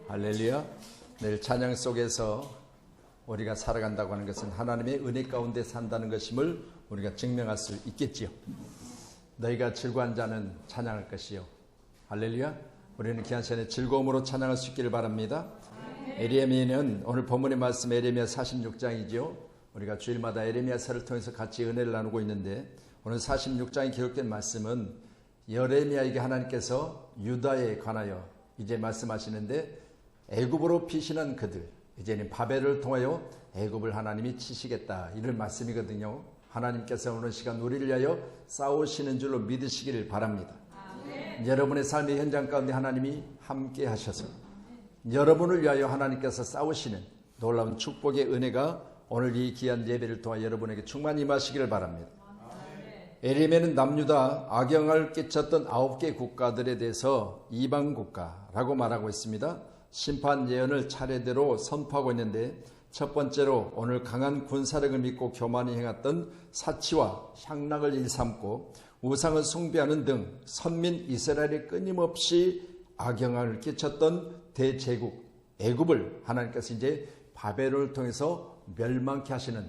할렐루야. 내일 찬양 속에서 우리가 살아간다고 하는 것은 하나님의 은혜 가운데 산다는 것임을 우리가 증명할 수 있겠지요. 너희가 즐거운 자는 찬양할 것이요. 할렐루야. 우리는 귀한 시간에 즐거움으로 찬양할 수 있기를 바랍니다. 에레미야는 오늘 본문의 말씀 에레미야 46장이죠. 우리가 주일마다 에레미야서를 통해서 같이 은혜를 나누고 있는데 오늘 46장에 기록된 말씀은 에레미야에게 하나님께서 유다에 관하여 이제 말씀하시는데 애굽으로 피신한 그들, 이제는 바벨을 통하여 애굽을 하나님이 치시겠다, 이런 말씀이거든요. 하나님께서 오늘 시간 우리를 위하여 싸우시는 줄로 믿으시기를 바랍니다. 아멘. 여러분의 삶의 현장 가운데 하나님이 함께 하셔서 여러분을 위하여 하나님께서 싸우시는 놀라운 축복의 은혜가 오늘 이 귀한 예배를 통하여 여러분에게 충만히 임하시기를 바랍니다. 에레미야는 남유다 악영을 끼쳤던 9개 국가들에 대해서 이방 국가라고 말하고 있습니다. 심판 예언을 차례대로 선포하고 있는데 첫 번째로 오늘 강한 군사력을 믿고 교만히 행했던 사치와 향락을 일삼고 우상을 숭배하는 등 선민 이스라엘에 끊임없이 악영향을 끼쳤던 대제국 애굽을 하나님께서 이제 바벨을 통해서 멸망케 하시는,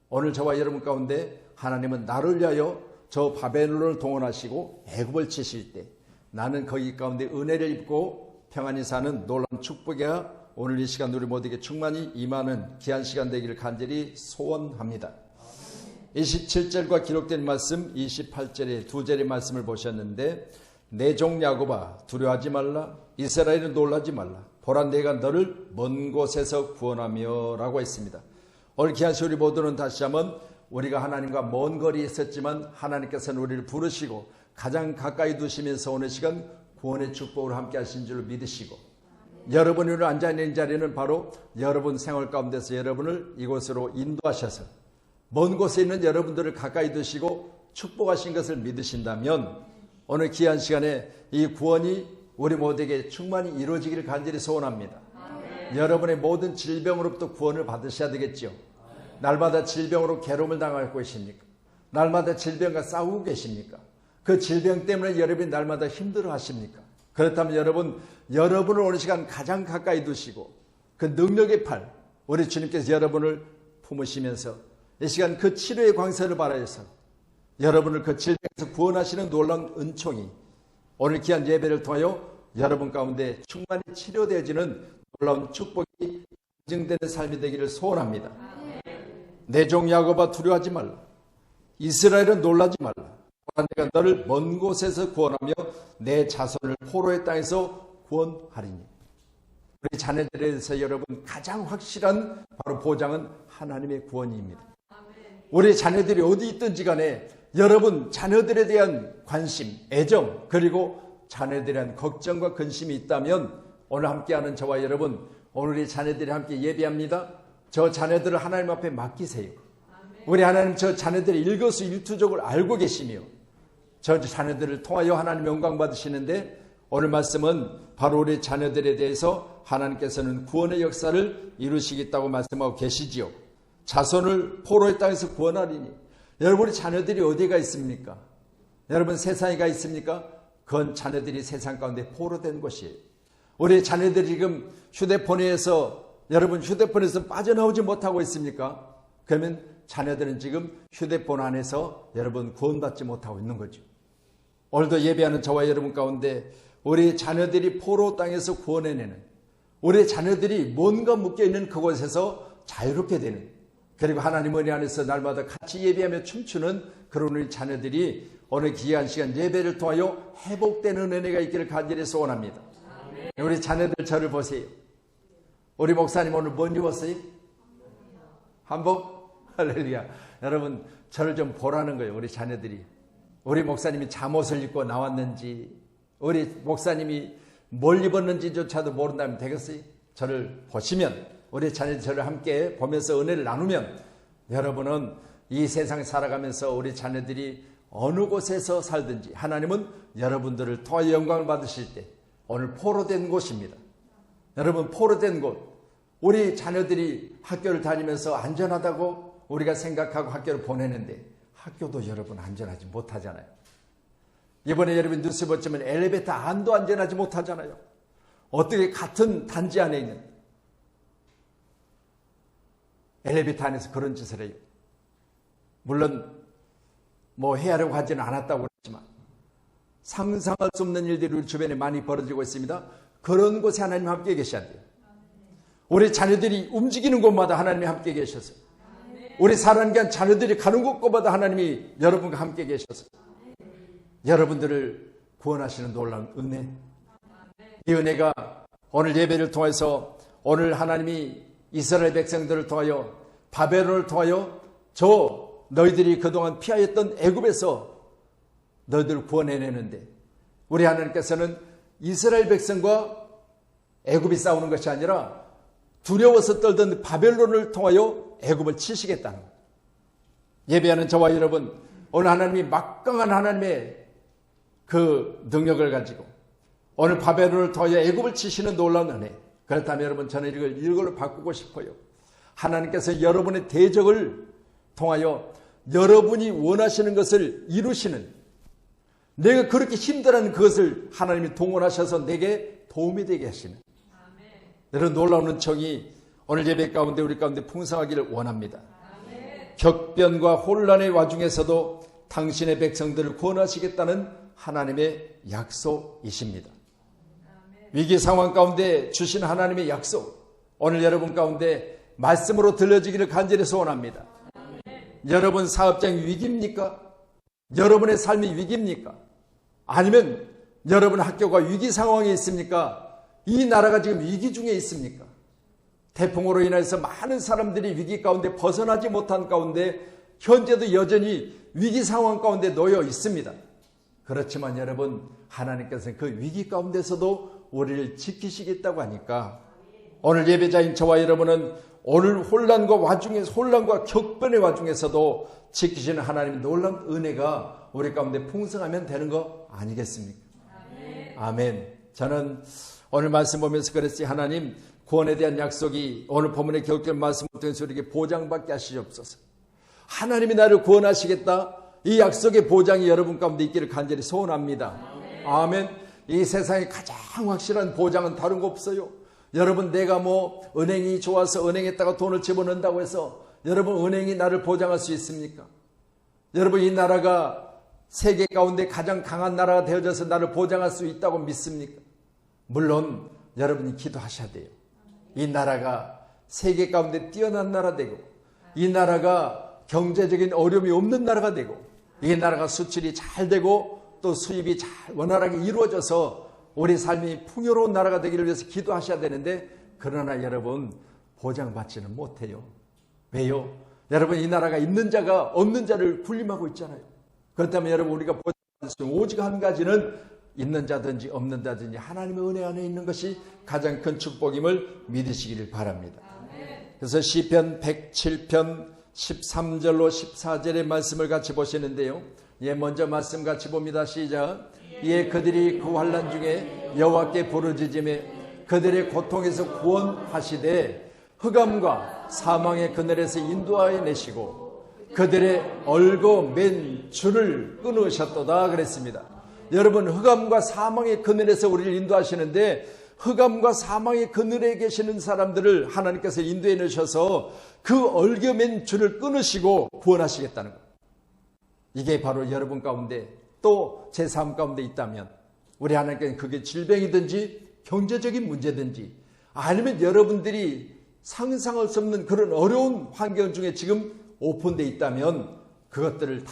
오늘 저와 여러분 가운데 하나님은 나를 위하여 저 바벨론을 동원하시고 애굽을 치실 때 나는 거기 가운데 은혜를 입고 평안히 사는 놀라운 축복이야 오늘 이 시간 우리 모두에게 충만히 임하는 귀한 시간 되기를 간절히 소원합니다. 27절과 기록된 말씀 28절의 두 절의 말씀을 보셨는데 내 종 야곱아 두려워하지 말라, 이스라엘은 놀라지 말라, 보라 내가 너를 먼 곳에서 구원하며 라고 했습니다. 오늘 귀한 시간 우리 모두는 다시 한번 우리가 하나님과 먼 거리에 있었지만 하나님께서는 우리를 부르시고 가장 가까이 두시면서 오늘 시간 구원의 축복을 함께 하신 줄로 믿으시고, 여러분이 오늘 앉아있는 자리는 바로 여러분 생활 가운데서 여러분을 이곳으로 인도하셔서 먼 곳에 있는 여러분들을 가까이 두시고 축복하신 것을 믿으신다면 오늘 귀한 시간에 이 구원이 우리 모두에게 충만히 이루어지기를 간절히 소원합니다. 여러분의 모든 질병으로부터 구원을 받으셔야 되겠죠. 날마다 질병으로 괴로움을 당하고 계십니까? 날마다 질병과 싸우고 계십니까? 그 질병 때문에 여러분이 날마다 힘들어 하십니까? 그렇다면 여러분을 오늘 시간 가장 가까이 두시고 그 능력의 팔, 우리 주님께서 여러분을 품으시면서 이 시간 그 치료의 광선을 발하여서 여러분을 그 질병에서 구원하시는 놀라운 은총이 오늘 귀한 예배를 통하여 여러분 가운데 충만히 치료되어지는 놀라운 축복이 증되는 삶이 되기를 소원합니다. 내 종 야곱아 두려워하지 말라, 이스라엘은 놀라지 말라, 내가 너를 먼 곳에서 구원하며 내 자손을 포로의 땅에서 구원하리니. 우리 자녀들에 대해서 여러분 가장 확실한 바로 보장은 하나님의 구원입니다. 우리 자녀들이 어디 있든지 간에 여러분 자녀들에 대한 관심, 애정, 그리고 자녀들에 대한 걱정과 근심이 있다면 오늘 함께하는 저와 여러분, 오늘 이 자녀들이 함께 예배합니다. 저 자녀들을 하나님 앞에 맡기세요. 우리 하나님 저 자녀들의 일거수일투족을 알고 계시며 저 자녀들을 통하여 하나님 영광 받으시는데 오늘 말씀은 바로 우리 자녀들에 대해서 하나님께서는 구원의 역사를 이루시겠다고 말씀하고 계시지요. 자손을 포로의 땅에서 구원하리니. 여러분의 자녀들이 어디가 있습니까? 여러분 세상에 가 있습니까? 그건 자녀들이 세상 가운데 포로된 것이에요. 우리 자녀들이 지금 휴대폰에서 여러분 휴대폰에서 빠져나오지 못하고 있습니까? 그러면 자녀들은 지금 휴대폰 안에서 여러분 구원받지 못하고 있는 거죠. 오늘도 예배하는 저와 여러분 가운데 우리 자녀들이 포로 땅에서 구원해내는, 우리 자녀들이 뭔가 묶여있는 그곳에서 자유롭게 되는, 그리고 하나님 은혜 안에서 날마다 같이 예배하며 춤추는 그런 우리 자녀들이 오늘 귀한 시간 예배를 통하여 회복되는 은혜가 있기를 간절히 소원합니다. 우리 자녀들 저를 보세요. 우리 목사님 오늘 뭔 입었어요? 한복? 할렐루야. 여러분 저를 좀 보라는 거예요. 우리 자녀들이 우리 목사님이 잠옷을 입고 나왔는지, 우리 목사님이 뭘 입었는지조차도 모른다면 되겠어요? 저를 보시면, 우리 자녀들 저를 함께 보면서 은혜를 나누면 여러분은 이 세상 살아가면서 우리 자녀들이 어느 곳에서 살든지 하나님은 여러분들을 통하여 영광을 받으실 때 오늘 포로된 곳입니다. 여러분 포로된 곳, 우리 자녀들이 학교를 다니면서 안전하다고 우리가 생각하고 학교를 보내는데 학교도 여러분 안전하지 못하잖아요. 이번에 여러분 뉴스 보시면 엘리베이터 안도 안전하지 못하잖아요. 어떻게 같은 단지 안에 있는 엘리베이터 안에서 그런 짓을 해요. 물론 뭐 헤아려고 하지는 않았다고 그랬지만 상상할 수 없는 일들이 우리 주변에 많이 벌어지고 있습니다. 그런 곳에 하나님 함께 계셔야 돼요. 우리 자녀들이 움직이는 곳마다 하나님이 함께 계셔서, 우리 살아가는 자녀들이 가는 곳마다 하나님이 여러분과 함께 계셔서 여러분들을 구원하시는 놀라운 은혜, 이 은혜가 오늘 예배를 통해서 오늘 하나님이 이스라엘 백성들을 통하여 바벨론을 통하여 너희들이 그동안 피하였던 애굽에서 너희들을 구원해내는데, 우리 하나님께서는 이스라엘 백성과 애굽이 싸우는 것이 아니라 두려워서 떨던 바벨론을 통하여 애굽을 치시겠다는 거예요. 예배하는 저와 여러분, 오늘 하나님이 막강한 하나님의 그 능력을 가지고 오늘 바벨론을 통하여 애굽을 치시는 놀라운 은혜, 그렇다면 여러분, 저는 이걸로 바꾸고 싶어요. 하나님께서 여러분의 대적을 통하여 여러분이 원하시는 것을 이루시는, 내가 그렇게 힘들어하는 그것을 하나님이 동원하셔서 내게 도움이 되게 하시는 이런 놀라운 은총이 오늘 예배 가운데 우리 가운데 풍성하기를 원합니다. 격변과 혼란의 와중에서도 당신의 백성들을 구원하시겠다는 하나님의 약속이십니다. 위기 상황 가운데 주신 하나님의 약속, 오늘 여러분 가운데 말씀으로 들려지기를 간절히 소원합니다. 여러분 사업장이 위기입니까? 여러분의 삶이 위기입니까? 아니면 여러분 학교가 위기 상황에 있습니까? 이 나라가 지금 위기 중에 있습니까? 태풍으로 인해서 많은 사람들이 위기 가운데 벗어나지 못한 가운데 현재도 여전히 위기 상황 가운데 놓여 있습니다. 그렇지만 여러분, 하나님께서는 그 위기 가운데서도 우리를 지키시겠다고 하니까 오늘 예배자인 저와 여러분은 오늘 혼란과 격변의 와중에서도 지키시는 하나님의 놀라운 은혜가 우리 가운데 풍성하면 되는 거 아니겠습니까? 아멘. 저는 오늘 말씀 보면서 그랬어요. 하나님, 구원에 대한 약속이 오늘 본문의 기록된 말씀을 통해서 우리에게 보장받게 하시옵소서. 하나님이 나를 구원하시겠다, 이 약속의 보장이 여러분 가운데 있기를 간절히 소원합니다. 아멘. 이 세상에 가장 확실한 보장은 다른 거 없어요. 여러분, 내가 은행이 좋아서 은행에다가 돈을 집어넣는다고 해서 여러분 은행이 나를 보장할 수 있습니까? 여러분, 이 나라가 세계 가운데 가장 강한 나라가 되어져서 나를 보장할 수 있다고 믿습니까? 물론 여러분이 기도하셔야 돼요. 이 나라가 세계 가운데 뛰어난 나라 되고, 이 나라가 경제적인 어려움이 없는 나라가 되고, 이 나라가 수출이 잘 되고 또 수입이 잘 원활하게 이루어져서 우리 삶이 풍요로운 나라가 되기를 위해서 기도하셔야 되는데, 그러나 여러분 보장받지는 못해요. 왜요? 여러분, 이 나라가 있는 자가 없는 자를 군림하고 있잖아요. 그렇다면 여러분, 우리가 보장받을 수 있는 오직 한 가지는 있는 자든지 없는 자든지 하나님의 은혜 안에 있는 것이 가장 큰 축복임을 믿으시기를 바랍니다. 그래서 시편 107편 13절로 14절의 말씀을 같이 보시는데요. 먼저 말씀 같이 봅니다. 시작. 이에 그들이 그 환난 중에 여호와께 부르짖으매 그들의 고통에서 구원하시되 흑암과 사망의 그늘에서 인도하여 내시고 그들의 얽어맨 줄을 끊으셨도다 그랬습니다. 여러분, 흑암과 사망의 그늘에서 우리를 인도하시는데, 흑암과 사망의 그늘에 계시는 사람들을 하나님께서 인도해 내셔서 그 얽어맨 줄을 끊으시고 구원하시겠다는 것. 이게 바로 여러분 가운데 또 제 삶 가운데 있다면, 우리 하나님께서는 그게 질병이든지 경제적인 문제든지 아니면 여러분들이 상상할 수 없는 그런 어려운 환경 중에 지금 오픈되어 있다면 그것들을 다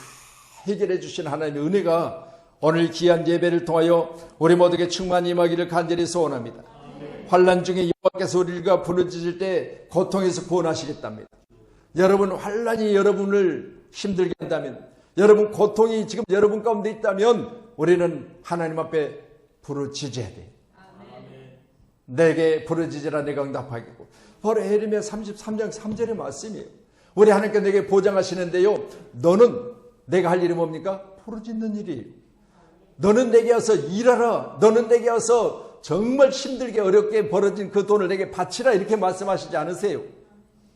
해결해 주신 하나님의 은혜가 오늘 귀한 예배를 통하여 우리 모두에게 충만히 임하기를 간절히 소원합니다. 환난 중에 여호와께서 우리가 부르짖을 때 고통에서 구원하시겠답니다. 여러분, 환난이 여러분을 힘들게 한다면, 여러분 고통이 지금 여러분 가운데 있다면 우리는 하나님 앞에 부르짖어야 돼요. 내게 부르짖으라 내가 응답하겠고. 바로 에레미야 33장 3절의 말씀이에요. 우리 하나님께 내게 보장하시는데요, 너는 내가 할 일이 뭡니까? 부르짖는 일이에요. 너는 내게 와서 일하라. 너는 내게 와서 정말 힘들게 어렵게 벌어진 그 돈을 내게 바치라. 이렇게 말씀하시지 않으세요?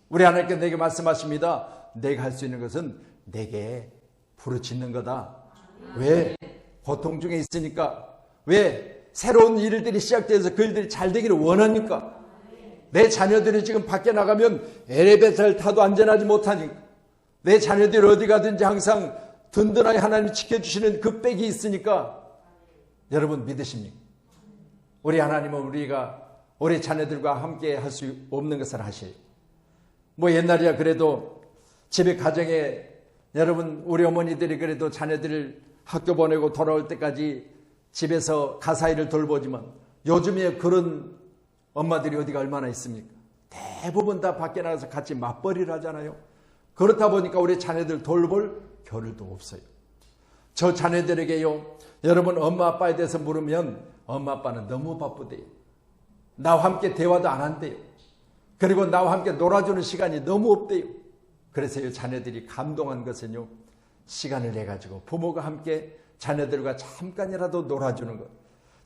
우리 하나님께 내게 말씀하십니다. 내가 할 수 있는 것은 내게 부르짖는 거다. 왜? 고통 중에 있으니까. 왜? 새로운 일들이 시작돼서 그 일들이 잘 되기를 원합니까? 내 자녀들이 지금 밖에 나가면 엘리베이터를 타도 안전하지 못하니까, 내 자녀들이 어디 가든지 항상 든든하게 하나님이 지켜주시는 그 백이 있으니까 여러분 믿으십니까? 우리 하나님은 우리 자녀들과 함께 할 수 없는 것을 하실. 뭐 옛날이야 그래도 집에 가정에 여러분 우리 어머니들이 그래도 자녀들을 학교 보내고 돌아올 때까지 집에서 가사일을 돌보지만 요즘에 그런 엄마들이 어디가 얼마나 있습니까? 대부분 다 밖에 나가서 같이 맞벌이를 하잖아요. 그렇다 보니까 우리 자녀들 돌볼 겨를도 없어요. 저 자녀들에게요, 여러분 엄마 아빠에 대해서 물으면 엄마 아빠는 너무 바쁘대요. 나와 함께 대화도 안 한대요. 그리고 나와 함께 놀아주는 시간이 너무 없대요. 그래서요, 자녀들이 감동한 것은요, 시간을 내가지고 부모가 함께 자녀들과 잠깐이라도 놀아주는 것.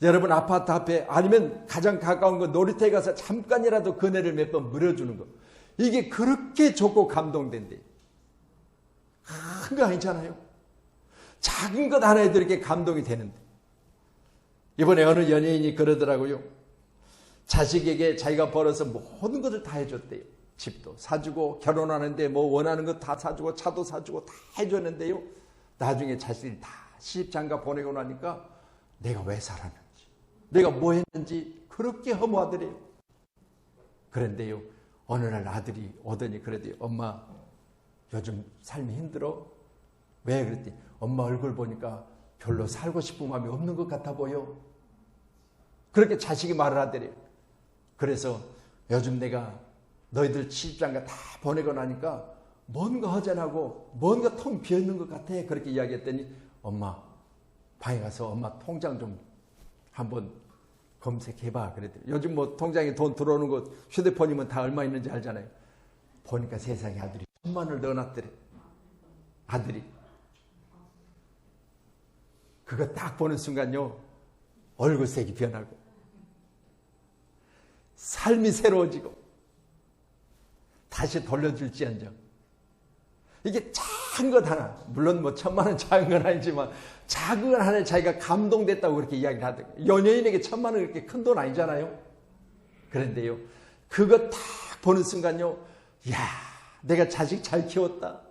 여러분 아파트 앞에 아니면 가장 가까운 거 놀이터에 가서 잠깐이라도 그네를 몇 번 물어주는 것. 이게 그렇게 좋고 감동된대요. 큰 거 아니잖아요. 작은 것 하나에도 이렇게 감동이 되는데. 이번에 어느 연예인이 그러더라고요. 자식에게 자기가 벌어서 모든 것을 다 해줬대요. 집도 사주고 결혼하는데 뭐 원하는 것 다 사주고 차도 사주고 다 해줬는데요. 나중에 자식들이 다 시집장가 보내고 나니까 내가 왜 살았는지, 내가 뭐 했는지 그렇게 허무하더래요. 그런데요, 어느 날 아들이 오더니 그러대요. 엄마, 요즘 삶이 힘들어? 왜? 그랬더니 엄마 얼굴 보니까 별로 살고 싶은 마음이 없는 것 같아 보여. 그렇게 자식이 말을 하더래요. 그래서 요즘 내가 너희들 시집장가 다 보내고 나니까 뭔가 허전하고 뭔가 텅 비어있는 것 같아. 그렇게 이야기했더니 엄마, 방에 가서 엄마 통장 좀 한번 검색해봐. 그랬더니 요즘 뭐 통장에 돈 들어오는 거 휴대폰이면 다 얼마 있는지 알잖아요. 보니까 세상에 아들이 1000만 원을 넣어놨더래. 아들이. 그거 딱 보는 순간요, 얼굴색이 변하고 삶이 새로워지고 다시 돌려줄지언정. 이게 작은 것 하나, 물론 뭐 1000만 원 작은 건 아니지만 작은 것 하나에 자기가 감동됐다고 그렇게 이야기를 하더라고요. 연예인에게 1000만 원 그렇게 큰 돈 아니잖아요. 그런데요, 그거 딱 보는 순간요, 야, 내가 자식 잘 키웠다.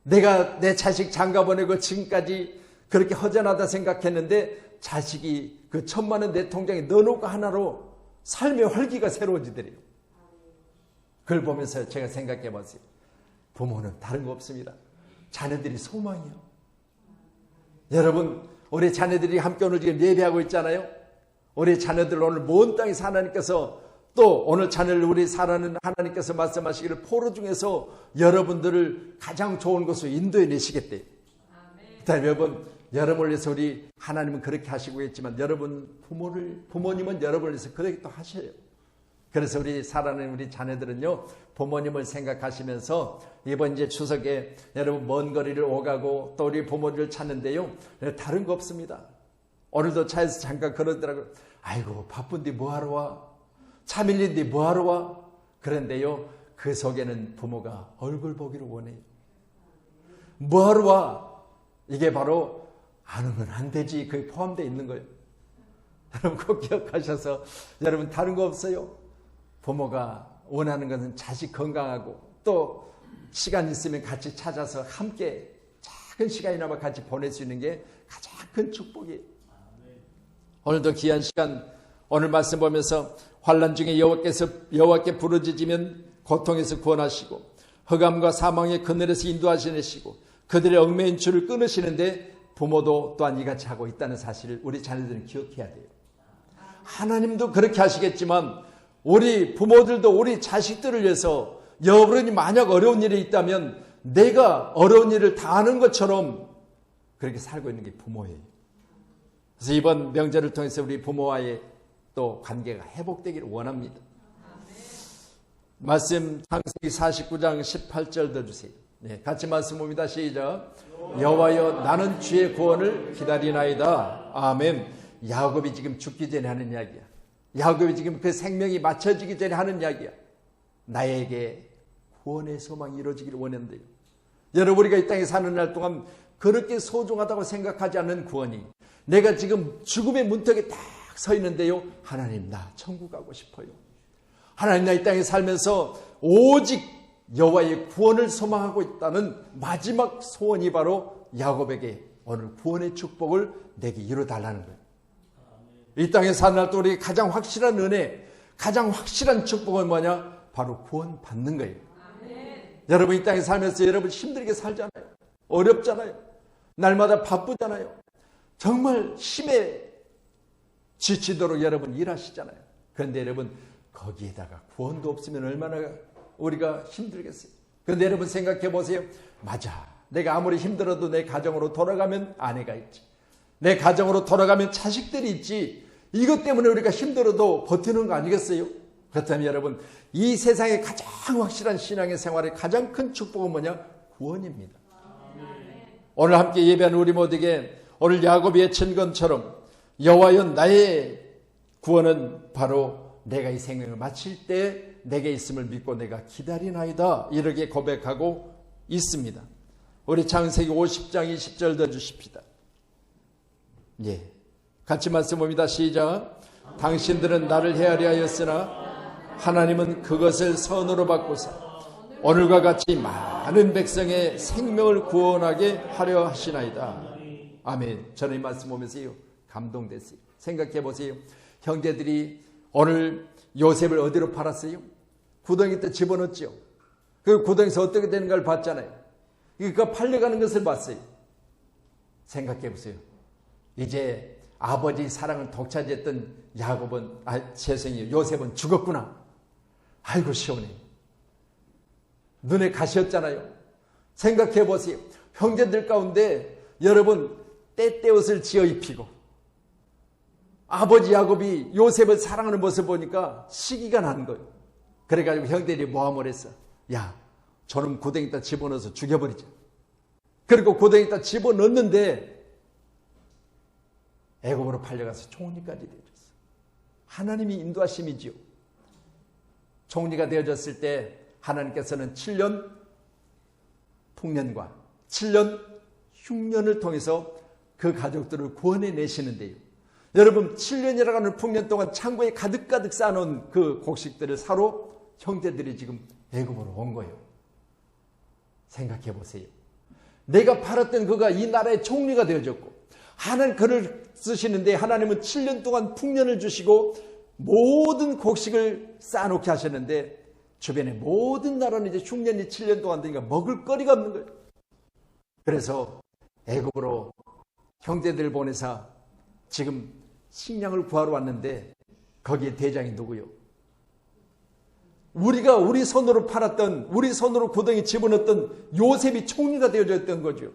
내가 내 자식 장가 보내고 지금까지 그렇게 허전하다 생각했는데 자식이 그 1000만 원 내 통장에 넣어놓고 하나로 삶의 활기가 새로워지더래요. 그걸 보면서 제가 생각해 봤어요. 부모는 다른 거 없습니다. 자녀들이 소망이요. 여러분, 우리 자녀들이 함께 오늘 지금 예배하고 있잖아요. 우리 자녀들 오늘 먼 땅에서 하나님께서 또 오늘 자녀를 우리 사랑하는 하나님께서 말씀하시기를 포로 중에서 여러분들을 가장 좋은 곳으로 인도해 내시겠대요. 그다음에 여러분을 위해서 우리 하나님은 그렇게 하시고 있지만 부모님은 여러분을 위해서 그렇게 또 하셔요. 그래서 우리 사랑하는 우리 자녀들은요, 부모님을 생각하시면서 이번 이제 추석에 여러분 먼 거리를 오가고 또 우리 부모님을 찾는데요, 다른 거 없습니다. 오늘도 차에서 잠깐 그러더라고요. 아이고 바쁜데 뭐하러 와? 차 밀린데 뭐하러 와? 그런데요, 그 속에는 부모가 얼굴 보기를 원해요. 뭐하러 와? 이게 바로 안 오면 안 되지. 그게 포함되어 있는 거예요. 여러분 꼭 기억하셔서, 여러분 다른 거 없어요. 부모가 원하는 것은 자식 건강하고 또 시간 있으면 같이 찾아서 함께 작은 시간이나마 같이 보낼 수 있는 게 가장 큰 축복이에요. 오늘도 귀한 시간, 오늘 말씀 보면서 환난 중에 여호와께 부르짖으면 고통에서 구원하시고 흑암과 사망의 그늘에서 인도하시고 그들의 얽매인 줄을 끊으시는데 부모도 또한 이같이 하고 있다는 사실을 우리 자녀들은 기억해야 돼요. 하나님도 그렇게 하시겠지만 우리 부모들도 우리 자식들을 위해서 여러분이 만약 어려운 일이 있다면 내가 어려운 일을 다 아는 것처럼 그렇게 살고 있는 게 부모예요. 그래서 이번 명절을 통해서 우리 부모와의 또 관계가 회복되기를 원합니다. 말씀 창세기 49장 18절 더 주세요. 네, 같이 말씀 봅니다. 시작. 여호와여, 나는 주의 구원을 기다리나이다. 아멘. 야곱이 지금 죽기 전에 하는 이야기야. 야곱이 지금 그 생명이 맞춰지기 전에 하는 이야기야. 나에게 구원의 소망이 이루어지기를 원한대요. 여러분, 우리가 이 땅에 사는 날 동안 그렇게 소중하다고 생각하지 않는 구원이, 내가 지금 죽음의 문턱에 딱 서 있는데요. 하나님, 나 천국 가고 싶어요. 하나님, 나 이 땅에 살면서 오직 여호와의 구원을 소망하고 있다는 마지막 소원이 바로 야곱에게 오늘 구원의 축복을 내게 이루어달라는 거예요. 이 땅에 사는 날 또 우리 가장 확실한 은혜, 가장 확실한 축복은 뭐냐? 바로 구원 받는 거예요. 여러분, 이 땅에 살면서 여러분 힘들게 살잖아요. 어렵잖아요. 날마다 바쁘잖아요. 정말 힘에 지치도록 여러분 일하시잖아요. 그런데 여러분, 거기에다가 구원도 없으면 얼마나 우리가 힘들겠어요. 그런데 여러분 생각해 보세요. 맞아, 내가 아무리 힘들어도 내 가정으로 돌아가면 아내가 있지, 내 가정으로 돌아가면 자식들이 있지, 이것 때문에 우리가 힘들어도 버티는 거 아니겠어요? 그렇다면 여러분, 이 세상에 가장 확실한 신앙의 생활의 가장 큰 축복은 뭐냐? 구원입니다. 오늘 함께 예배하는 우리 모두에게 오늘 야곱이 외친 것처럼 여호와여, 나의 구원은 바로 내가 이 생명을 마칠 때 내게 있음을 믿고 내가 기다리나이다, 이렇게 고백하고 있습니다. 우리 창세기 50장 20절 더 주십시다. 예, 같이 말씀 봅니다. 시작. 당신들은 나를 헤아려 하였으나 하나님은 그것을 선으로 바꾸사 오늘과 같이 많은 백성의 생명을 구원하게 하려 하시나이다. 아멘. 저는 이 말씀 보면서요, 감동됐어요. 생각해 보세요. 형제들이 오늘 요셉을 어디로 팔았어요? 구덩이 때 집어넣었죠. 그 구덩이에서 어떻게 되는가를 봤잖아요. 그러니까 팔려가는 것을 봤어요. 생각해 보세요. 이제 아버지 사랑을 독차지했던 요셉은 죽었구나. 아이고 시원해. 눈에 가시였잖아요. 생각해 보세요. 형제들 가운데 여러분 떼떼옷을 지어 입히고 아버지 야곱이 요셉을 사랑하는 모습을 보니까 시기가 난 거예요. 그래가지고 형들이 모함을 했어. 야, 저놈 구덩이에다 집어넣어서 죽여버리자. 그리고 구덩이에다 집어넣었는데 애굽으로 팔려가서 총리까지 되어졌어. 하나님이 인도하심이지요. 총리가 되어졌을 때 하나님께서는 7년 풍년과 7년 흉년을 통해서 그 가족들을 구원해내시는데요. 여러분, 7년이라고 하는 풍년 동안 창고에 가득가득 쌓아놓은 그 곡식들을 사러 형제들이 지금 애굽으로 온 거예요. 생각해 보세요. 내가 팔았던 그가 이 나라의 총리가 되어졌고 하나님 그를 쓰시는데 하나님은 7년 동안 풍년을 주시고 모든 곡식을 쌓아놓게 하셨는데 주변의 모든 나라는 이제 흉년이 7년 동안 되니까 먹을 거리가 없는 거예요. 그래서 애굽으로 형제들 보내서 지금 식량을 구하러 왔는데 거기에 대장이 누구요? 우리가 우리 손으로 팔았던, 우리 손으로 구덩이 집어넣었던 요셉이 총리가 되어졌던 거죠.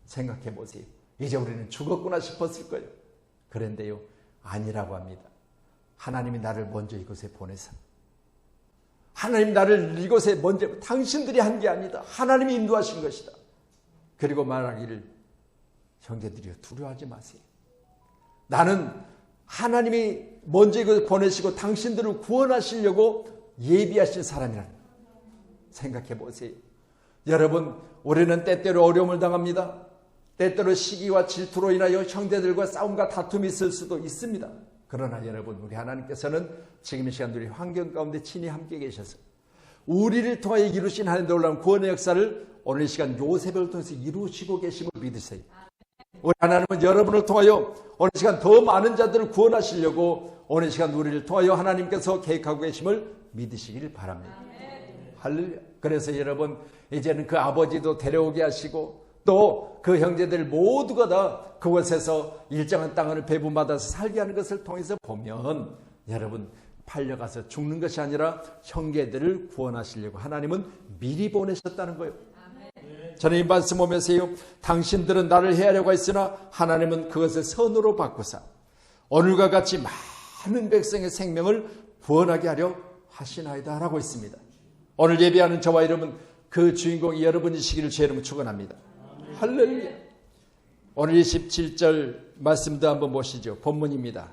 생각해 보세요. 이제 우리는 죽었구나 싶었을 거예요. 그런데요, 아니라고 합니다. 하나님이 나를 먼저 이곳에 보내서, 하나님 나를 이곳에 먼저, 당신들이 한 게 아니다. 하나님이 인도하신 것이다. 그리고 말하기를, 형제들이여 두려워하지 마세요. 나는 하나님이 먼저 이것을 보내시고 당신들을 구원하시려고 예비하신 사람이라는 생각해 보세요. 여러분, 우리는 때때로 어려움을 당합니다. 때때로 시기와 질투로 인하여 형제들과 싸움과 다툼이 있을 수도 있습니다. 그러나 여러분, 우리 하나님께서는 지금 이 시간 우리 환경 가운데 친히 함께 계셔서 우리를 통하여 이루신 하나님의 놀라운 구원의 역사를 오늘 이 시간 요셉을 통해서 이루시고 계심을 믿으세요. 우리 하나님은 여러분을 통하여 오늘 시간 더 많은 자들을 구원하시려고 오늘 시간 우리를 통하여 하나님께서 계획하고 계심을 믿으시길 바랍니다. 할렐루야. 그래서 여러분, 이제는 그 아버지도 데려오게 하시고 또 그 형제들 모두가 다 그곳에서 일정한 땅을 배분받아서 살게 하는 것을 통해서 보면 여러분, 팔려가서 죽는 것이 아니라 형제들을 구원하시려고 하나님은 미리 보내셨다는 거예요. 저는 이 말씀 보면서요, 당신들은 나를 헤아려고 했으나 하나님은 그것을 선으로 바꾸사 오늘과 같이 많은 백성의 생명을 구원하게 하려 하시나이다 라고 있습니다. 오늘 예배하는 저와 여러분, 그 주인공이 여러분이시기를 제 이름으로 축원합니다. 할렐루야. 오늘 27절 말씀도 한번 보시죠. 본문입니다.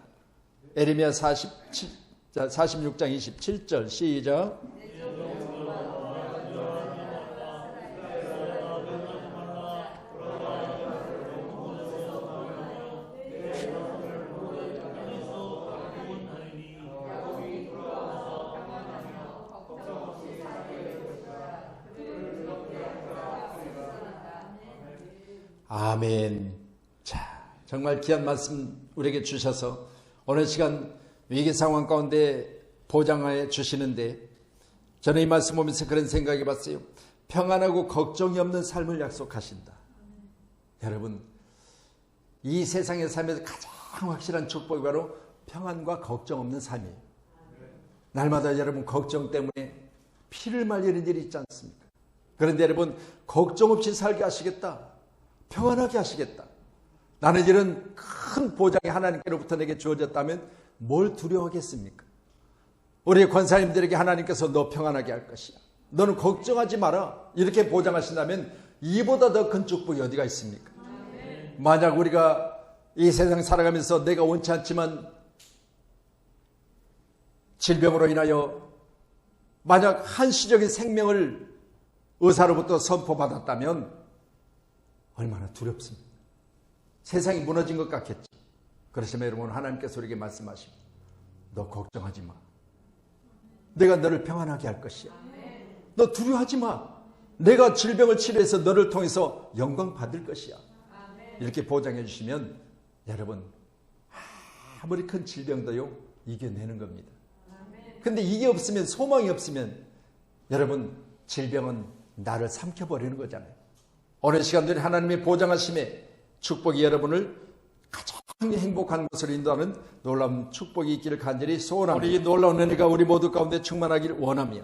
에레미야 46장 27절 시작. 아멘. 자, 정말 귀한 말씀 우리에게 주셔서 오늘 시간 위기 상황 가운데 보장해 주시는데, 저는 이 말씀 보면서 그런 생각이 봤어요. 평안하고 걱정이 없는 삶을 약속하신다. 여러분, 이 세상의 삶에서 가장 확실한 축복이 바로 평안과 걱정 없는 삶이에요. 날마다 여러분 걱정 때문에 피를 말리는 일이 있지 않습니까? 그런데 여러분, 걱정 없이 살게 하시겠다, 평안하게 하시겠다, 나는 이런 큰 보장이 하나님께로부터 내게 주어졌다면 뭘 두려워하겠습니까? 우리 권사님들에게 하나님께서 너 평안하게 할 것이야, 너는 걱정하지 마라, 이렇게 보장하신다면 이보다 더 큰 축복이 어디가 있습니까? 만약 우리가 이 세상 살아가면서 내가 원치 않지만 질병으로 인하여 만약 한시적인 생명을 의사로부터 선포받았다면 얼마나 두렵습니다. 세상이 무너진 것 같겠죠. 그러시면 여러분, 하나님께서 우리에게 말씀하십니다. 너 걱정하지 마, 내가 너를 평안하게 할 것이야. 너 두려워하지 마, 내가 질병을 치료해서 너를 통해서 영광 받을 것이야. 이렇게 보장해 주시면 여러분, 아무리 큰 질병도요 이겨내는 겁니다. 근데 이게 없으면, 소망이 없으면 여러분, 질병은 나를 삼켜버리는 거잖아요. 오늘 시간들이 하나님의 보장하심에 축복이 여러분을 가장 행복한 곳으로 인도하는 놀라운 축복이 있기를 간절히 소원합니다. 우리 놀라운 은혜가 우리 모두 가운데 충만하기를 원하며,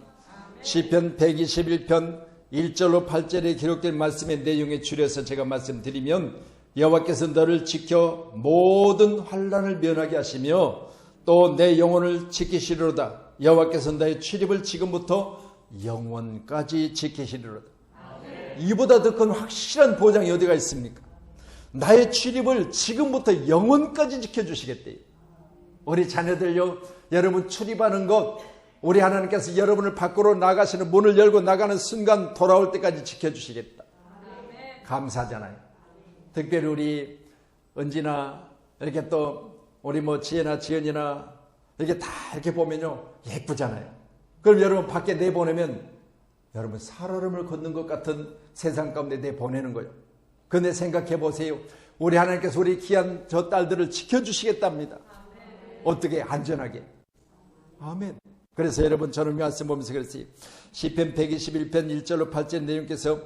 시편 121편 1절로 8절에 기록된 말씀의 내용에 줄여서 제가 말씀드리면, 여호와께서 너를 지켜 모든 환난을 면하게 하시며 또 내 영혼을 지키시리로다. 여호와께서 너의 출입을 지금부터 영원까지 지키시리로다. 이보다 더 큰 확실한 보장이 어디가 있습니까? 나의 출입을 지금부터 영원까지 지켜주시겠대요. 우리 자녀들요, 여러분 출입하는 것, 우리 하나님께서 여러분을 밖으로 나가시는 문을 열고 나가는 순간 돌아올 때까지 지켜주시겠다. 감사하잖아요. 특별히 우리 은지나 이렇게 또 우리 지혜나 지연이나 이렇게 다 이렇게 보면요 예쁘잖아요. 그럼 여러분 밖에 내보내면 여러분 살얼음을 걷는 것 같은 세상 가운데 내보내는 거예요. 그런데 생각해 보세요. 우리 하나님께서 우리 귀한 저 딸들을 지켜주시겠답니다. 어떻게? 안전하게. 아멘. 그래서 여러분, 저는 말씀 보면서 그랬어요. 시편 121편 1절로 8절 내용께서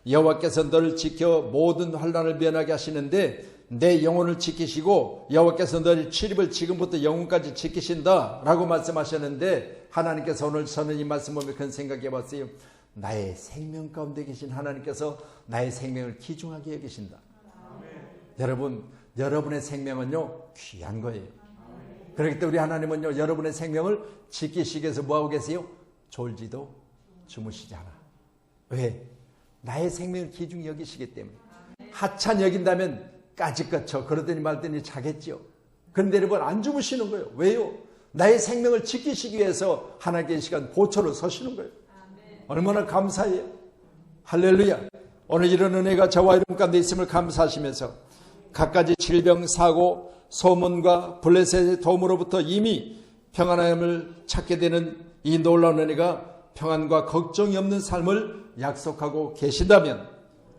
여호와께서 너를 지켜 모든 환난을 면하게 하시는데 내 영혼을 지키시고 여호와께서 너의 출입을 지금부터 영원까지 지키신다 라고 말씀하셨는데, 하나님께서 오늘 저는 이 말씀 보면 그런 생각해 봤어요. 나의 생명 가운데 계신 하나님께서 나의 생명을 귀중하게 여기신다. 여러분, 여러분의 생명은요 귀한 거예요. 그렇기 때문에 우리 하나님은요 여러분의 생명을 지키시기 위해서 뭐하고 계세요? 졸지도 주무시지 않아. 왜? 나의 생명을 귀중히 여기시기 때문에. 하찮 여긴다면 까짓것 쳐 그러더니 말더니 자겠지요. 그런데 여러분 안 주무시는 거예요. 왜요? 나의 생명을 지키시기 위해서 하나님께 이 시간 보초로 서시는 거예요. 얼마나 감사해요. 할렐루야. 오늘 이런 은혜가 저와 여러분 가운데 있음을 감사하시면서 갖가지 질병, 사고, 소문과 블레셋의 도움으로부터 이미 평안함을 찾게 되는 이 놀라운 은혜가 평안과 걱정이 없는 삶을 약속하고 계신다면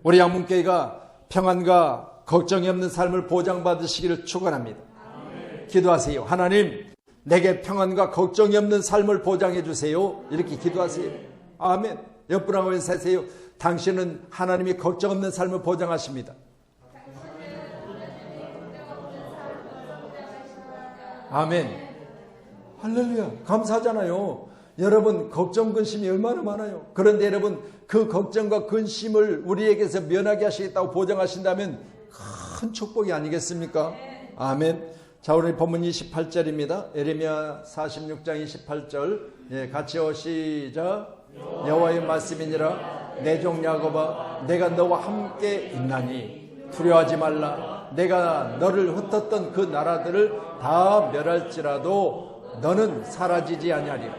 우리 양문교회가 평안과 걱정이 없는 삶을 보장받으시기를 축원합니다. 기도하세요. 하나님, 내게 평안과 걱정이 없는 삶을 보장해 주세요. 이렇게 기도하세요. 아멘. 옆분하고 인사하세요. 당신은 하나님이 걱정 없는 삶을 보장하십니다. 아멘. 할렐루야. 감사하잖아요. 여러분 걱정 근심이 얼마나 많아요. 그런데 여러분 그 걱정과 근심을 우리에게서 면하게 하시겠다고 보장하신다면 큰 축복이 아니겠습니까? 아멘. 자, 우리 본문 28절입니다. 에레미야 46장 28절 같이 시작. 여호와의 말씀이니라. 내 종 야곱아, 내가 너와 함께 있나니 두려워하지 말라. 내가 너를 흩었던 그 나라들을 다 멸할지라도 너는 사라지지 아니하리라.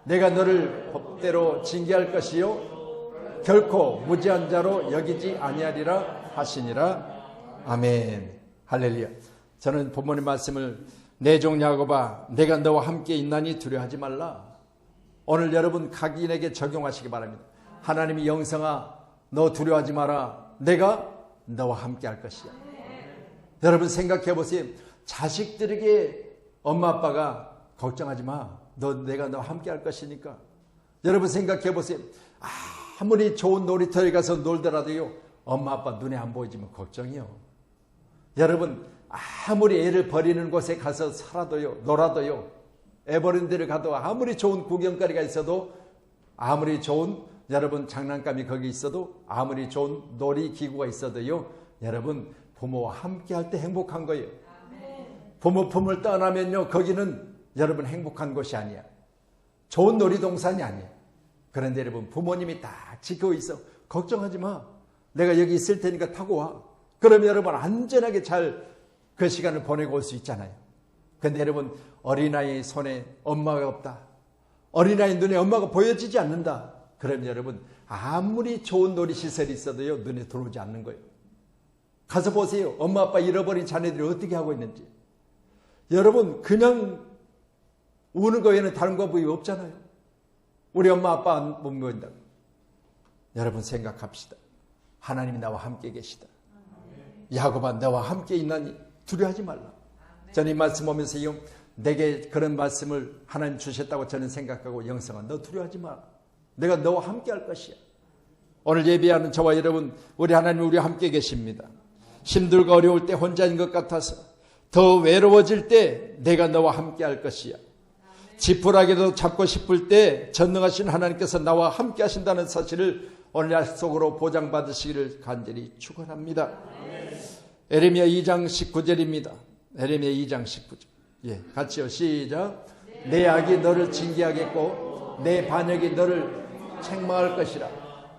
내가 너를 법대로 징계할 것이요 결코 무지한 자로 여기지 아니하리라 하시니라. 아멘. 할렐루야. 저는 본문의 말씀을 내 종 야곱아, 내가 너와 함께 있나니 두려워하지 말라. 오늘 여러분 각인에게 적용하시기 바랍니다. 하나님이 영성아, 너 두려워하지 마라. 내가 너와 함께 할 것이야. 여러분 생각해 보세요. 자식들에게 엄마 아빠가 걱정하지 마. 내가 너와 함께 할 것이니까. 여러분 생각해 보세요. 아무리 좋은 놀이터에 가서 놀더라도요. 엄마 아빠 눈에 안 보이지만 걱정이요. 여러분 아무리 애를 버리는 곳에 가서 살아도요. 놀아도요. 애 버리는 데를 가도 아무리 좋은 구경거리가 있어도 아무리 좋은 여러분 장난감이 거기 있어도 아무리 좋은 놀이기구가 있어도요. 여러분 부모와 함께 할 때 행복한 거예요. 부모 품을 떠나면요. 거기는 여러분 행복한 곳이 아니야. 좋은 놀이동산이 아니야. 그런데 여러분 부모님이 딱 지키고 있어. 걱정하지 마. 내가 여기 있을 테니까 타고 와. 그러면 여러분 안전하게 잘 그 시간을 보내고 올 수 있잖아요. 그런데 여러분 어린아이 손에 엄마가 없다. 어린아이 눈에 엄마가 보여지지 않는다. 그러면 여러분 아무리 좋은 놀이시설이 있어도요. 눈에 들어오지 않는 거예요. 가서 보세요. 엄마 아빠 잃어버린 자녀들이 어떻게 하고 있는지. 여러분 그냥 우는 거 외에는 다른 거 보이 없잖아요. 우리 엄마 아빠 못 보인다고. 여러분 생각합시다. 하나님이 나와 함께 계시다. 야곱아 너와 함께 있나니 두려워하지 말라. 저는 이 말씀 보면서요. 내게 그런 말씀을 하나님 주셨다고 저는 생각하고 영성아 너 두려워하지 마라. 내가 너와 함께 할 것이야. 오늘 예배하는 저와 여러분 우리 하나님 우리와 함께 계십니다. 힘들고 어려울 때 혼자인 것 같아서 더 외로워질 때 내가 너와 함께 할 것이야. 지푸라기도 잡고 싶을 때 전능하신 하나님께서 나와 함께 하신다는 사실을 오늘 약속으로 보장받으시기를 간절히 축원합니다. 에레미야 2장 19절입니다. 에레미야 2장 19절. 예, 같이요. 시작. 내 악이 너를 징계하겠고 내 반역이 너를 책망할 것이라.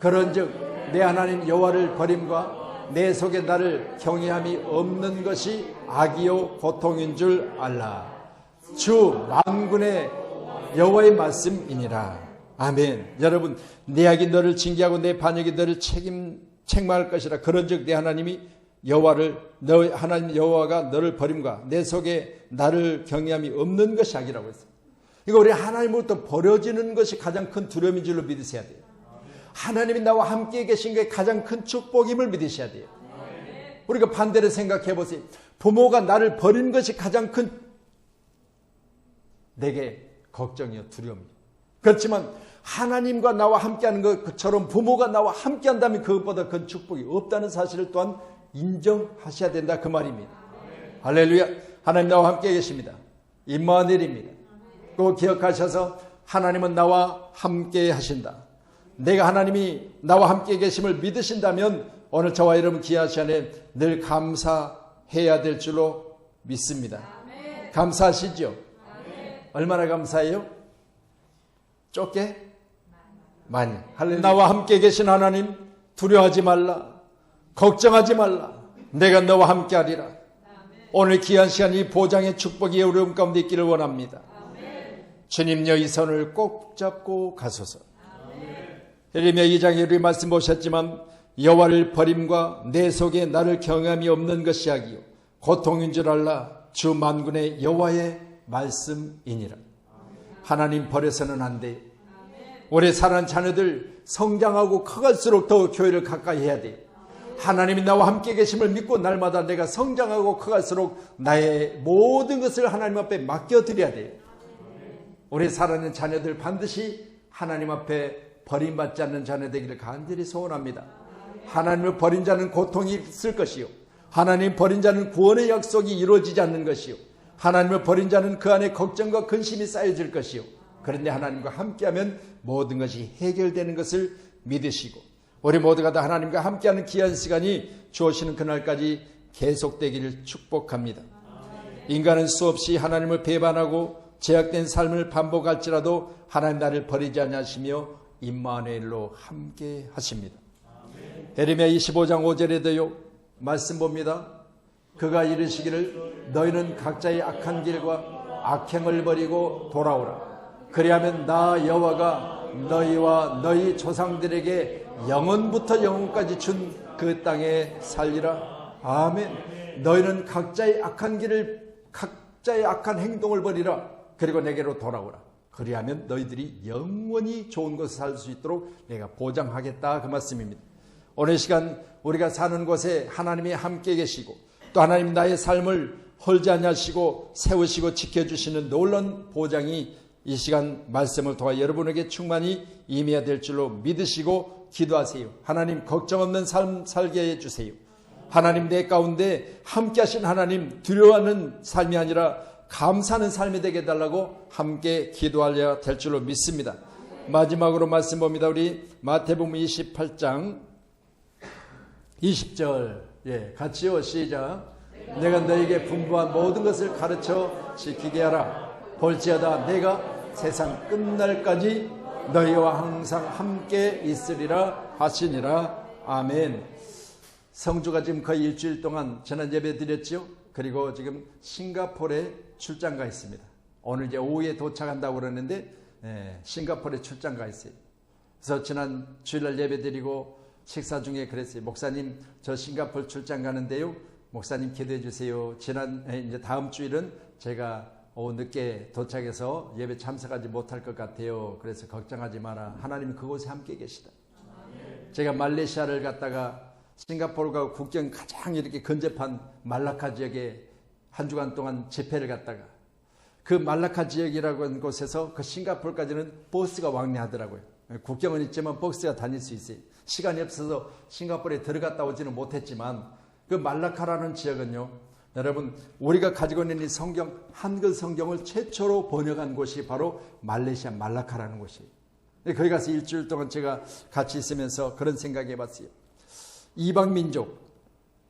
그런즉 내 하나님 여호와를 버림과 내 속에 나를 경외함이 없는 것이 악이요 고통인 줄 알라. 주 만군의 여호와의 말씀이니라. 아멘. 여러분 내 악이 너를 징계하고 내 반역이 너를 책망할 것이라. 그런즉 내 하나님이 너 하나님 여호와가 너를 버림과 내 속에 나를 경외함이 없는 것이 악이라고 했어요. 이거 우리 하나님으로부터 버려지는 것이 가장 큰 두려움인 줄로 믿으셔야 돼요. 하나님이 나와 함께 계신 게 가장 큰 축복임을 믿으셔야 돼요. 우리가 반대로 생각해 보세요. 부모가 나를 버린 것이 가장 큰 내게 걱정이요 두려움이요. 그렇지만 하나님과 나와 함께하는 것처럼 부모가 나와 함께한다면 그것보다 큰 축복이 없다는 사실을 또한 인정하셔야 된다 그 말입니다. 할렐루야. 하나님 나와 함께 계십니다. 임마누엘입니다. 꼭 기억하셔서 하나님은 나와 함께 하신다. 내가 하나님이 나와 함께 계심을 믿으신다면 오늘 저와 여러분 귀한 시간에 늘 감사해야 될 줄로 믿습니다. 감사하시죠? 얼마나 감사해요? 좁게? 많이. 할렐루야. 나와 함께 계신 하나님 두려워하지 말라. 걱정하지 말라. 내가 너와 함께 하리라. 오늘 귀한 시간 이 보장의 축복이 어려움 가운데 있기를 원합니다. 주님 여기 손을 꼭 잡고 가소서. 예레미야 2장에 우리 말씀 보셨지만 여호와를 버림과 내 속에 나를 경외함이 없는 것이 악이요 고통인 줄 알라. 주 만군의 여호와의 말씀이니라. 하나님 버려서는 안 돼. 우리 사랑하는 자녀들 성장하고 커갈수록 더 교회를 가까이 해야 돼. 하나님이 나와 함께 계심을 믿고 날마다 내가 성장하고 커갈수록 나의 모든 것을 하나님 앞에 맡겨드려야 돼요. 우리 사랑하는 자녀들 반드시 하나님 앞에 버림받지 않는 자녀 되기를 간절히 소원합니다. 하나님을 버린 자는 고통이 있을 것이요 하나님 버린 자는 구원의 약속이 이루어지지 않는 것이요 하나님을 버린 자는 그 안에 걱정과 근심이 쌓여질 것이요 그런데 하나님과 함께하면 모든 것이 해결되는 것을 믿으시고 우리 모두가 다 하나님과 함께하는 귀한 시간이 주어지는 그날까지 계속되기를 축복합니다. 인간은 수없이 하나님을 배반하고 제약된 삶을 반복할지라도 하나님 나를 버리지 않으시며 임마누엘로 함께 하십니다. 예레미야 25장 5절에도요 말씀 봅니다. 그가 이르시기를 너희는 각자의 악한 길과 악행을 버리고 돌아오라. 그리하면 나 여호와가 너희와 너희 조상들에게 영원부터 영원까지 준 그 땅에 살리라. 아멘. 너희는 각자의 악한 길을 각자의 악한 행동을 버리라. 그리고 내게로 돌아오라. 그리하면 너희들이 영원히 좋은 곳에 살 수 있도록 내가 보장하겠다 그 말씀입니다. 오늘 시간 우리가 사는 곳에 하나님이 함께 계시고 또 하나님 나의 삶을 헐지 아니하시고 세우시고 지켜주시는 놀라운 보장이 이 시간 말씀을 통해 여러분에게 충만히 임해야 될 줄로 믿으시고 기도하세요. 하나님 걱정 없는 삶 살게 해주세요. 하나님 내 가운데 함께 하신 하나님 두려워하는 삶이 아니라 감사하는 삶이 되게 해달라고 함께 기도하려 될 줄로 믿습니다. 마지막으로 말씀 봅니다. 우리 마태복음 28장 20절 같이요. 시작. 내가 너에게 분부한 모든 것을 가르쳐 지키게 하라. 볼지어다 내가 세상 끝날까지 너희와 항상 함께 있으리라 하시니라. 아멘. 성주가 지금 거의 일주일 동안 지난 예배 드렸죠. 그리고 지금 싱가포르에 출장 가 있습니다. 오늘 이제 오후에 도착한다고 그러는데 싱가포르에 출장 가 있어요. 그래서 지난 주일날 예배 드리고 식사 중에 그랬어요. 목사님 저 싱가포르 출장 가는데요. 목사님 기도해 주세요. 이제 다음 주일은 제가 오후 늦게 도착해서 예배 참석하지 못할 것 같아요. 그래서 걱정하지 마라. 하나님 그곳에 함께 계시다. 제가 말레이시아를 갔다가 싱가포르가 국경 가장 이렇게 근접한 말라카 지역에 한 주간 동안 집회를 갔다가 그 말라카 지역이라고 하는 곳에서 그 싱가포르까지는 버스가 왕래하더라고요. 국경은 있지만 버스가 다닐 수 있어요. 시간이 없어서 싱가포르에 들어갔다 오지는 못했지만 그 말라카라는 지역은요, 여러분 우리가 가지고 있는 이 성경, 한글 성경을 최초로 번역한 곳이 바로 말레이시아 말라카라는 곳이에요. 거기 가서 일주일 동안 제가 같이 있으면서 그런 생각해 봤어요. 이방민족,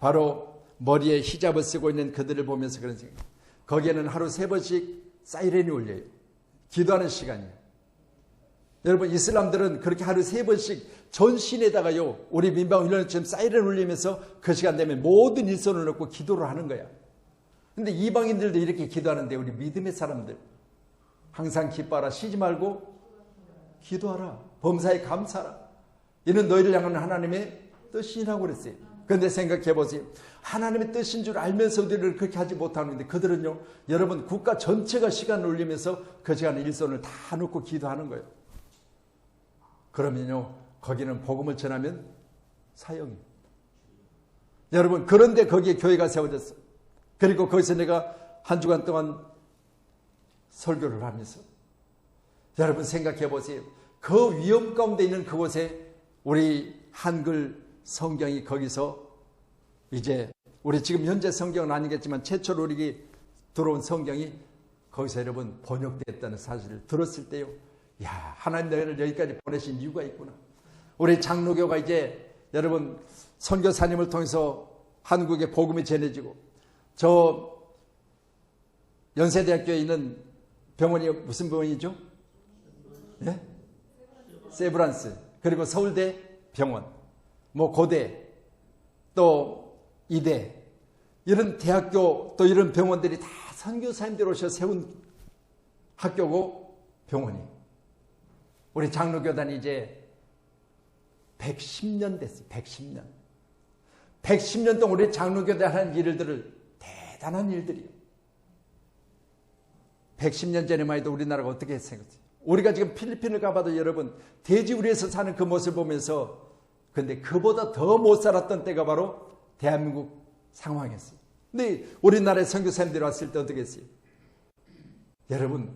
바로 머리에 히잡을 쓰고 있는 그들을 보면서 그런 생각. 거기에는 하루 3번씩 사이렌이 울려요. 기도하는 시간이에요. 여러분 이슬람들은 그렇게 하루 3번씩 전신에다가요, 우리 민방훈련처럼 사이렌 울리면서 그 시간 되면 모든 일손을 놓고 기도를 하는 거야. 근데 이방인들도 이렇게 기도하는데 우리 믿음의 사람들 항상 기뻐하라. 쉬지 말고 기도하라. 범사에 감사하라. 이는 너희를 향한 하나님의 뜻이라고 그랬어요. 그런데 생각해 보세요. 하나님의 뜻인 줄 알면서 우리를 그렇게 하지 못하는데 그들은요, 여러분 국가 전체가 시간을 올리면서 그 시간에 일손을 다 놓고 기도하는 거예요. 그러면요, 거기는 복음을 전하면 사형입니다. 여러분, 그런데 거기에 교회가 세워졌어. 그리고 거기서 내가 한 주간 동안 설교를 하면서 여러분 생각해 보세요. 그 위험 가운데 있는 그곳에 우리 한글 성경이 거기서 이제 우리 지금 현재 성경은 아니겠지만 최초로 우리에게 들어온 성경이 거기서 여러분 번역됐다는 사실을 들었을 때요, 야, 하나님 너희를 여기까지 보내신 이유가 있구나. 우리 장로교가 이제 여러분 선교사님을 통해서 한국에 복음이 전해지고, 저 연세대학교에 있는 병원이 무슨 병원이죠? 예? 세브란스. 그리고 서울대 병원, 뭐 고대, 또 이대, 이런 대학교 또 이런 병원들이 다 선교사님들 오셔서 세운 학교고 병원이. 우리 장로교단이 이제 110년 됐어요. 110년. 110년 동안 우리 장로교단이 하는 일들을 대단한 일들이요. 110년 전에만 해도 우리나라가 어떻게 생겼어요? 우리가 지금 필리핀을 가봐도 여러분 돼지우리에서 사는 그 모습을 보면서, 근데 그보다 더 못 살았던 때가 바로 대한민국 상황이었어요. 근데 우리나라에 선교사님들이 왔을 때 어떻게 했어요? 여러분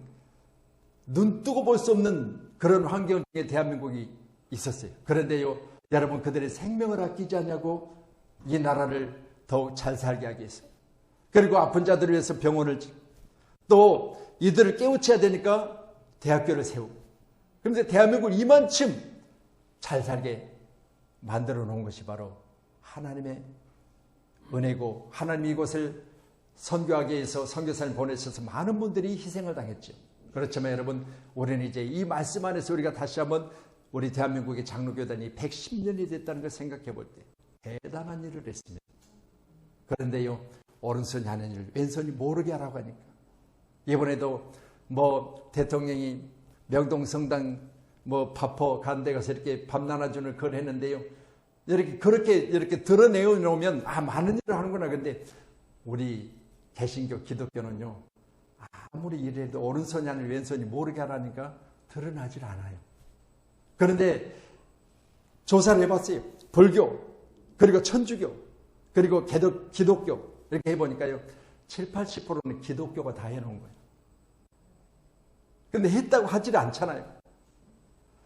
눈 뜨고 볼 수 없는 그런 환경 중에 대한민국이 있었어요. 그런데요, 여러분 그들의 생명을 아끼지 않냐고 이 나라를 더욱 잘 살게 하기 위해서, 그리고 아픈 자들을 위해서 병원을 짓고, 또 이들을 깨우쳐야 되니까 대학교를 세우고, 그런데 대한민국을 이만큼 잘 살게 만들어 놓은 것이 바로 하나님의 은혜고, 하나님이 이곳을 선교하기 위해서 선교사를 보내셔서 많은 분들이 희생을 당했죠. 그렇지만 여러분, 우리는 이제 이 말씀 안에서 우리가 다시 한번 우리 대한민국의 장로교단이 110년이 됐다는 걸 생각해 볼 때 대단한 일을 했습니다. 그런데요, 오른손이 하는 일을 왼손이 모르게 하라고 하니까, 이번에도 뭐 대통령이 명동성당 뭐 바포 간데 가서 이렇게 밤 나눠주는 걸 했는데요, 이렇게 드러내어 놓으면 많은 일을 하는구나. 근데 우리 개신교 기독교는요, 아무리 이래도 오른손이 아닌 왼손이 모르게 하라니까 드러나질 않아요. 그런데 조사를 해봤어요. 불교, 그리고 천주교, 그리고 기독교 이렇게 해보니까요 7, 80%는 기독교가 다 해놓은 거예요. 근데 했다고 하질 않잖아요.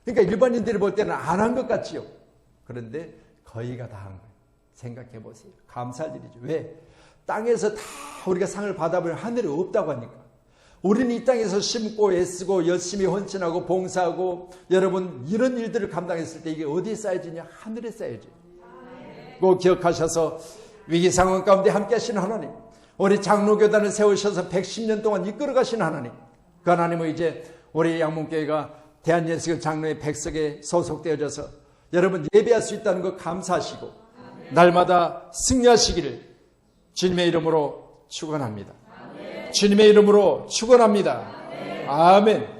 그러니까 일반인들이 볼 때는 안 한 것 같지요. 그런데 거의가 다 한 거예요. 생각해 보세요. 감사할 일이죠. 왜? 땅에서 다 우리가 상을 받아보면 하늘이 없다고 하니까. 우리는 이 땅에서 심고 애쓰고 열심히 헌신하고 봉사하고 여러분 이런 일들을 감당했을 때 이게 어디에 쌓여지냐? 하늘에 쌓여져요. 꼭 기억하셔서 위기 상황 가운데 함께 하시는 하나님, 우리 장로교단을 세우셔서 110년 동안 이끌어 가시는 하나님, 그 하나님은 이제 우리 양문교회가 대한예수교 장로의 백석에 소속되어져서 여러분 예배할 수 있다는 거 감사하시고 날마다 승리하시기를 주님의 이름으로 축원합니다. 주님의 이름으로 축원합니다. 아멘.